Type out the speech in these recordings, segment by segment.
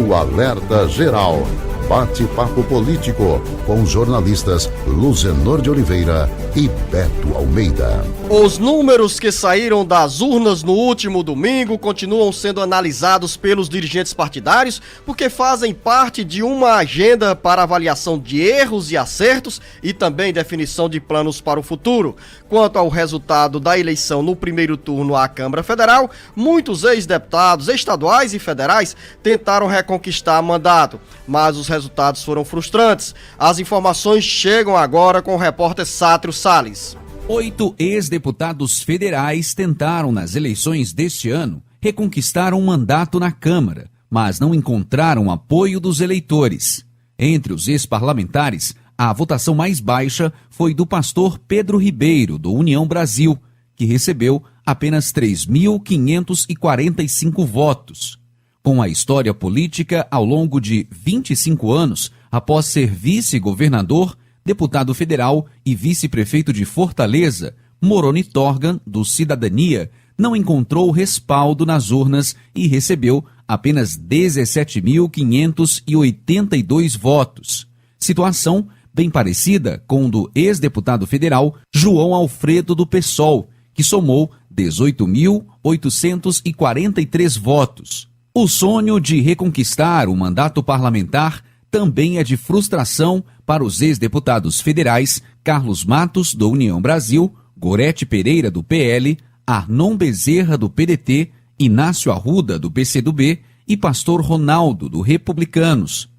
o Alerta Geral. Bate-papo político com jornalistas Luzenor de Oliveira e Beto Almeida. Os números que saíram das urnas no último domingo continuam sendo analisados pelos dirigentes partidários porque fazem parte de uma agenda para avaliação de erros e acertos e também definição de planos para o futuro. Quanto ao resultado da eleição no primeiro turno à Câmara Federal, muitos ex-deputados estaduais e federais tentaram reconquistar mandato, mas os resultados foram frustrantes. As informações chegam agora com o repórter Sátrio Salles. 8 ex-deputados federais tentaram, nas eleições deste ano, reconquistar um mandato na Câmara, mas não encontraram apoio dos eleitores. Entre os ex-parlamentares, a votação mais baixa foi do pastor Pedro Ribeiro, do União Brasil, que recebeu apenas 3.545 votos. Com a história política ao longo de 25 anos, após ser vice-governador, deputado federal e vice-prefeito de Fortaleza, Moroni Torgan, do Cidadania, não encontrou respaldo nas urnas e recebeu apenas 17.582 votos. Situação bem parecida com o do ex-deputado federal João Alfredo do PSOL, que somou 18.843 votos. O sonho de reconquistar o mandato parlamentar também é de frustração para os ex-deputados federais Carlos Matos, do União Brasil, Gorete Pereira, do PL, Arnon Bezerra, do PDT, Inácio Arruda, do PCdoB e Pastor Ronaldo, do Republicanos.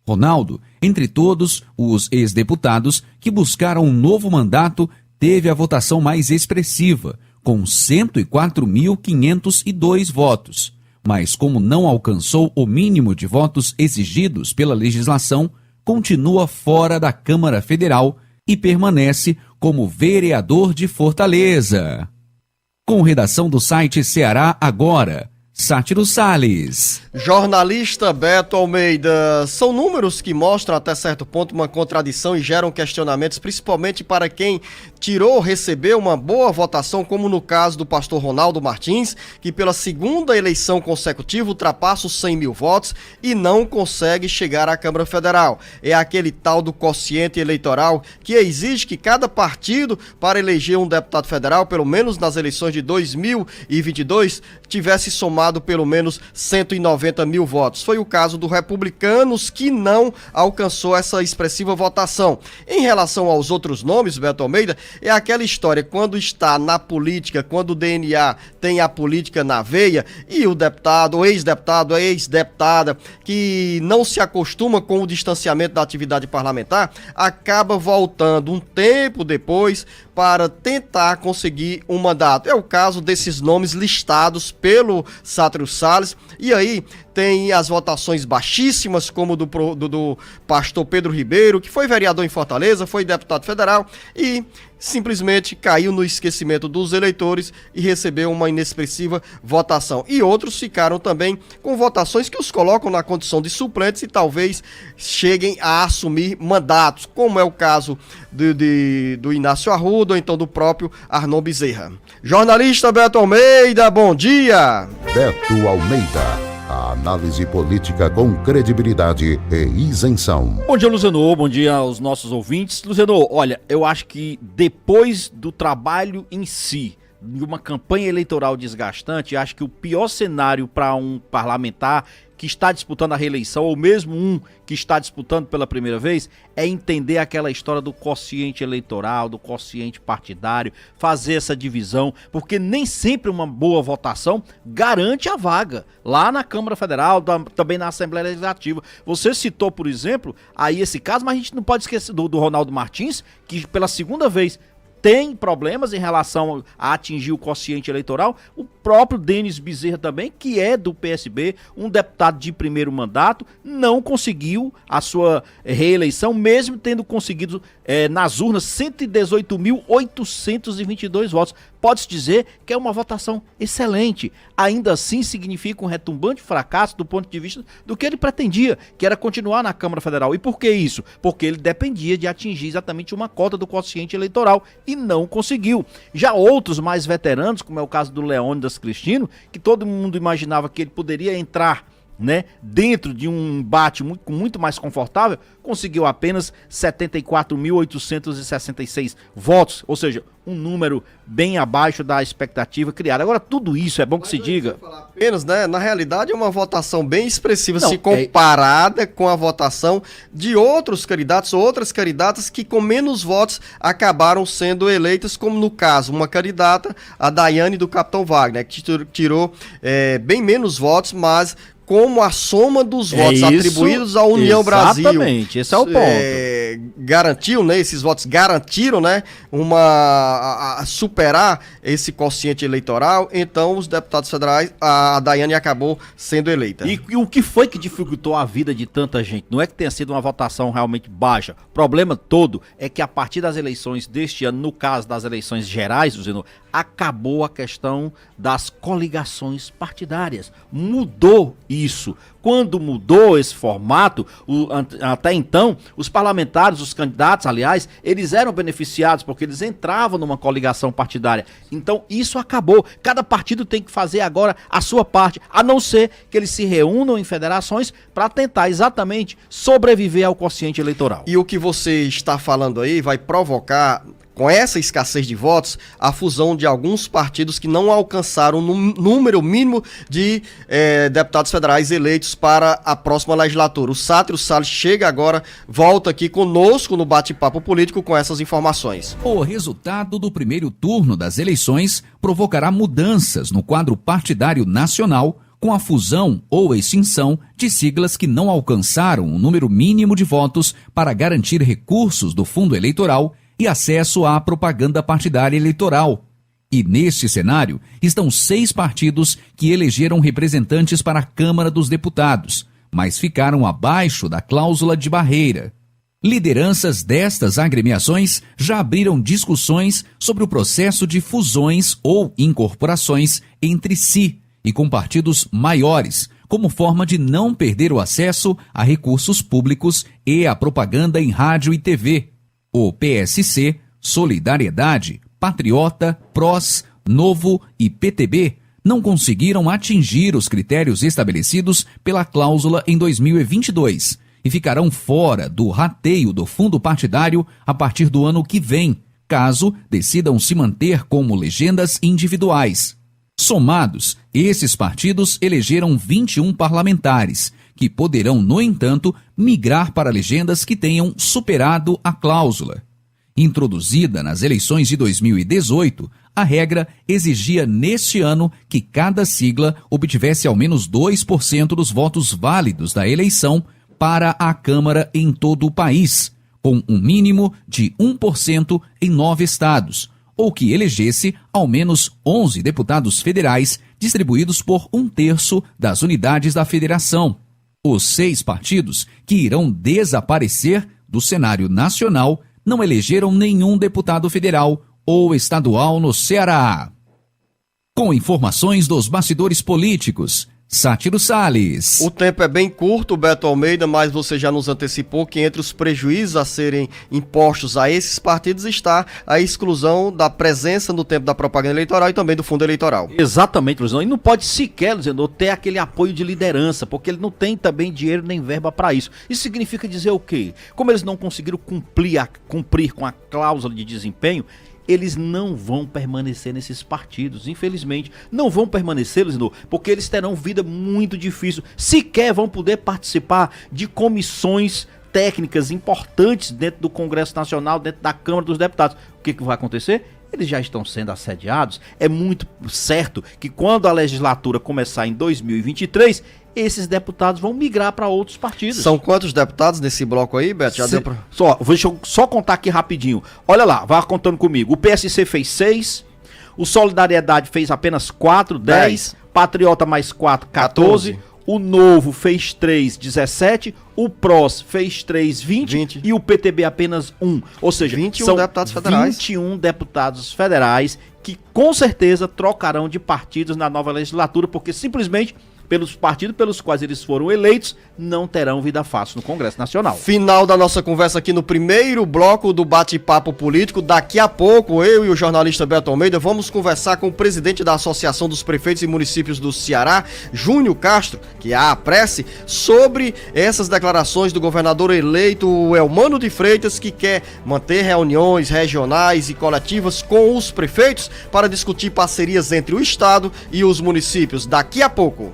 Ronaldo, entre todos os ex-deputados que buscaram um novo mandato, teve a votação mais expressiva, com 104.502 votos. Mas como não alcançou o mínimo de votos exigidos pela legislação, continua fora da Câmara Federal e permanece como vereador de Fortaleza. Com redação do site Ceará Agora, Sátiro Salles. Jornalista Beto Almeida, são números que mostram até certo ponto uma contradição e geram questionamentos, principalmente para quem recebeu uma boa votação, como no caso do pastor Ronaldo Martins, que pela segunda eleição consecutiva ultrapassa os 100 mil votos e não consegue chegar à Câmara Federal. É aquele tal do quociente eleitoral que exige que cada partido, para eleger um deputado federal, pelo menos nas eleições de 2022, tivesse somado pelo menos 190 mil votos. Foi o caso do Republicanos, que não alcançou essa expressiva votação. Em relação aos outros nomes, Beto Almeida, é aquela história, quando está na política, quando o DNA tem a política na veia, e o deputado, o ex-deputado, a ex-deputada, que não se acostuma com o distanciamento da atividade parlamentar, acaba voltando um tempo depois para tentar conseguir um mandato. É o caso desses nomes listados pelo Sátrio Salles, e aí tem as votações baixíssimas, como do pastor Pedro Ribeiro, que foi vereador em Fortaleza, foi deputado federal e simplesmente caiu no esquecimento dos eleitores e recebeu uma inexpressiva votação. E outros ficaram também com votações que os colocam na condição de suplentes e talvez cheguem a assumir mandatos, como é o caso do Inácio Arruda ou então do próprio Arnon Bezerra. Jornalista Beto Almeida, bom dia! Beto Almeida. A análise política com credibilidade e isenção. Bom dia, Luzenor. Bom dia aos nossos ouvintes. Luzenor, olha, eu acho que depois do trabalho em si, de uma campanha eleitoral desgastante, acho que o pior cenário para um parlamentar que está disputando a reeleição, ou mesmo um que está disputando pela primeira vez, é entender aquela história do quociente eleitoral, do quociente partidário, fazer essa divisão, porque nem sempre uma boa votação garante a vaga lá na Câmara Federal, também na Assembleia Legislativa. Você citou, por exemplo, aí esse caso, mas a gente não pode esquecer do Ronaldo Martins, que pela segunda vez tem problemas em relação a atingir o quociente eleitoral. O próprio Denis Bezerra também, que é do PSB, um deputado de primeiro mandato, não conseguiu a sua reeleição, mesmo tendo conseguido nas urnas 118.822 votos. Pode-se dizer que é uma votação excelente. Ainda assim, significa um retumbante fracasso do ponto de vista do que ele pretendia, que era continuar na Câmara Federal. E por que isso? Porque ele dependia de atingir exatamente uma cota do quociente eleitoral e não conseguiu. Já outros mais veteranos, como é o caso do Leônidas Cristino, que todo mundo imaginava que ele poderia entrar né, dentro de um embate muito mais confortável, conseguiu apenas 74.866 votos, ou seja, um número bem abaixo da expectativa criada. Agora, tudo isso é bom que se diga. Apenas, né? Na realidade, é uma votação bem expressiva, Não, se comparada com a votação de outros candidatos, outras candidatas que com menos votos acabaram sendo eleitas, como no caso, uma candidata, a Daiane do Capitão Wagner, que tirou bem menos votos, mas como a soma dos votos atribuídos à União Brasil. Exatamente, esse é o ponto. Garantiu, né? Esses votos garantiram, né? Superar esse quociente eleitoral. Então, os deputados federais, a Daiane acabou sendo eleita. E o que foi que dificultou a vida de tanta gente? Não é que tenha sido uma votação realmente baixa. O problema todo é que a partir das eleições deste ano, no caso das eleições gerais, acabou a questão das coligações partidárias. Mudou isso. Quando mudou esse formato, até então, os parlamentares, os candidatos, aliás, eles eram beneficiados porque eles entravam numa coligação partidária. Então, isso acabou. Cada partido tem que fazer agora a sua parte, a não ser que eles se reúnam em federações para tentar exatamente sobreviver ao quociente eleitoral. E o que você está falando aí vai provocar, com essa escassez de votos, a fusão de alguns partidos que não alcançaram o número mínimo de deputados federais eleitos para a próxima legislatura. O Sátiro Salles chega agora, volta aqui conosco no Bate-Papo Político com essas informações. O resultado do primeiro turno das eleições provocará mudanças no quadro partidário nacional, com a fusão ou extinção de siglas que não alcançaram o número mínimo de votos para garantir recursos do fundo eleitoral e acesso à propaganda partidária eleitoral. E neste cenário estão 6 partidos que elegeram representantes para a Câmara dos Deputados, mas ficaram abaixo da cláusula de barreira. Lideranças destas agremiações já abriram discussões sobre o processo de fusões ou incorporações entre si e com partidos maiores, como forma de não perder o acesso a recursos públicos e à propaganda em rádio e TV. O PSC, Solidariedade, Patriota, PROS, Novo e PTB não conseguiram atingir os critérios estabelecidos pela cláusula em 2022 e ficarão fora do rateio do fundo partidário a partir do ano que vem, caso decidam se manter como legendas individuais. Somados, esses partidos elegeram 21 parlamentares, que poderão, no entanto, migrar para legendas que tenham superado a cláusula. Introduzida nas eleições de 2018, a regra exigia neste ano que cada sigla obtivesse ao menos 2% dos votos válidos da eleição para a Câmara em todo o país, com um mínimo de 1% em 9 estados, ou que elegesse ao menos 11 deputados federais distribuídos por 1/3 das unidades da federação. Os 6 partidos que irão desaparecer do cenário nacional não elegeram nenhum deputado federal ou estadual no Ceará. Com informações dos bastidores políticos, Sátiro Salles. O tempo é bem curto, Beto Almeida, mas você já nos antecipou que entre os prejuízos a serem impostos a esses partidos está a exclusão da presença no tempo da propaganda eleitoral e também do fundo eleitoral. Exatamente, Luizão. E não pode sequer, Luizão, ter aquele apoio de liderança, porque ele não tem também dinheiro nem verba para isso. Isso significa dizer o quê? Como eles não conseguiram cumprir com a cláusula de desempenho, eles não vão permanecer nesses partidos, infelizmente. Não vão permanecer, Luizinho, porque eles terão vida muito difícil. Sequer vão poder participar de comissões técnicas importantes dentro do Congresso Nacional, dentro da Câmara dos Deputados. O que vai acontecer? Eles já estão sendo assediados. É muito certo que quando a legislatura começar em 2023... esses deputados vão migrar para outros partidos. São quantos deputados nesse bloco aí, Beto? Já deu pra... Deixa eu só contar aqui rapidinho. Olha lá, vai contando comigo. O PSC fez 6, o Solidariedade fez apenas 4, 10, Patriota mais 4, 14, o Novo fez 3, 17, o PROS fez 3, 20 e o PTB apenas 1. Ou seja, 21 são deputados federais. 21 deputados federais que com certeza trocarão de partidos na nova legislatura, porque simplesmente pelos partidos pelos quais eles foram eleitos, não terão vida fácil no Congresso Nacional. Final da nossa conversa aqui no primeiro bloco do bate-papo político. Daqui a pouco, eu e o jornalista Beto Almeida vamos conversar com o presidente da Associação dos Prefeitos e Municípios do Ceará, Júnior Castro, que é a APRECE, sobre essas declarações do governador eleito Elmano de Freitas, que quer manter reuniões regionais e coletivas com os prefeitos para discutir parcerias entre o Estado e os municípios. Daqui a pouco.